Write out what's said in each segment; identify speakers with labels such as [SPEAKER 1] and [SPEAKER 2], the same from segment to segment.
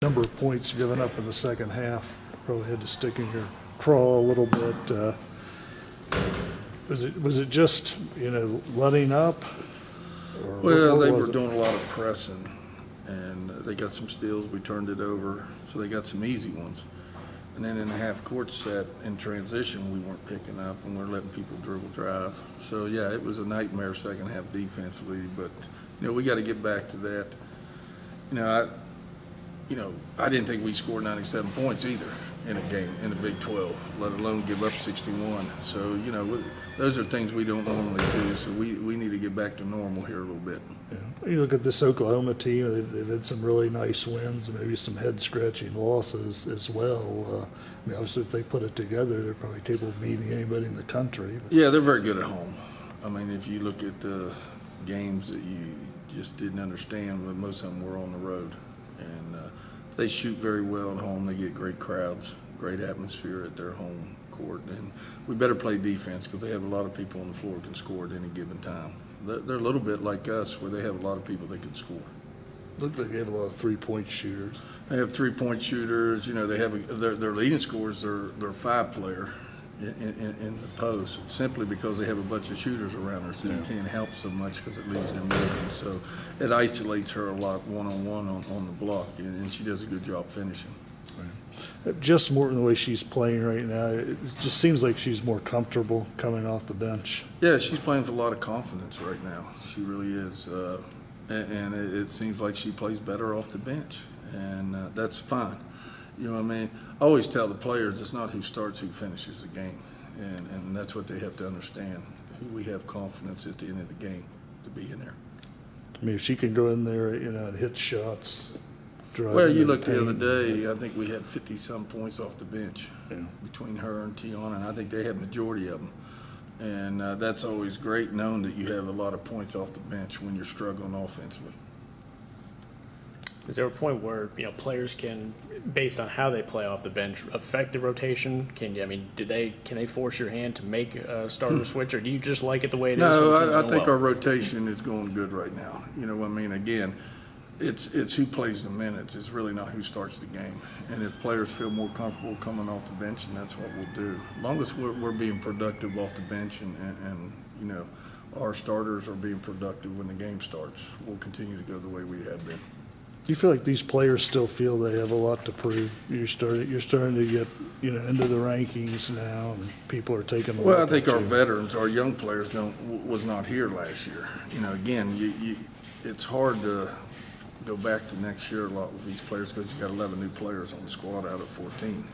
[SPEAKER 1] number of points given up in the second half. Probably had to stick in your craw a little bit. Was it just, letting up? Or
[SPEAKER 2] Well, they were
[SPEAKER 1] was it?
[SPEAKER 2] doing a lot of pressing, and they got some steals. We turned it over, so they got some easy ones. And then in the half court set in transition, we weren't picking up, and we're letting people dribble drive. So yeah, it was a nightmare second half defensively. But we got to get back to that. I didn't think we scored 97 points either in a game in the Big 12, let alone give up 61. So those are things we don't normally do. So we need to get back to normal here a little bit.
[SPEAKER 1] Yeah. You look at this Oklahoma team; they've had some really nice wins, maybe some head-scratching losses as well. Obviously, if they put it together, they're probably capable of beating anybody in the country. But.
[SPEAKER 2] Yeah, they're very good at home. I mean, if you look at the games that you just didn't understand, but most of them were on the road, and they shoot very well at home. They get great crowds, great atmosphere at their home court, and we better play defense because they have a lot of people on the floor who can score at any given time. They're a little bit like us, where they have a lot of people that can score.
[SPEAKER 1] Look like they have a lot of three-point shooters.
[SPEAKER 2] They have three-point shooters. They have their leading scorers. They're five-player in the post, simply because they have a bunch of shooters around her, so you can't help so much because it leaves them open. So it isolates her a lot one-on-one on the block, and she does a good job finishing.
[SPEAKER 1] Just more than the way she's playing right now, it just seems like she's more comfortable coming off the bench.
[SPEAKER 2] Yeah, she's playing with a lot of confidence right now. She really is. And it seems like she plays better off the bench, and that's fine. I always tell the players it's not who starts, who finishes the game, and that's what they have to understand. Who we have confidence at the end of the game to be in there.
[SPEAKER 1] If she can go in there, and hit shots.
[SPEAKER 2] Well, you looked the other day, I think we had 50-some points off the bench between her and Tiana, and I think they had majority of them. And that's always great, knowing that you have a lot of points off the bench when you're struggling offensively.
[SPEAKER 3] Is there a point where players can, based on how they play off the bench, affect the rotation? Can they force your hand to make a starter switch, or do you just like it the way it is?
[SPEAKER 2] No, I think our rotation is going good right now. Again, it's who plays the minutes. It's really not who starts the game. And if players feel more comfortable coming off the bench, and that's what we'll do. As long as we're being productive off the bench, and our starters are being productive when the game starts, we'll continue to go the way we have been.
[SPEAKER 1] Do you feel like these players still feel they have a lot to prove? You're starting to get into the rankings now, and people are taking.
[SPEAKER 2] Well, I think our veterans, our young players, was not here last year. Again, it's hard to go back to next year a lot with these players because you got 11 new players on the squad out of 14.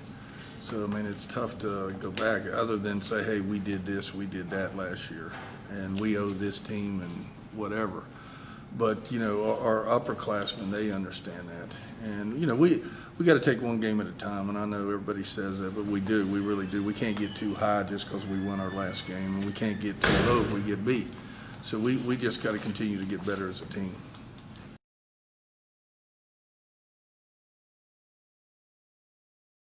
[SPEAKER 2] So it's tough to go back other than say, hey, we did this, we did that last year, and we owe this team and whatever. But our upperclassmen, they understand that, and we got to take one game at a time. And I know everybody says that, but we do, we really do. We can't get too high just because we won our last game, and we can't get too low if we get beat. So we just got to continue to get better as a team.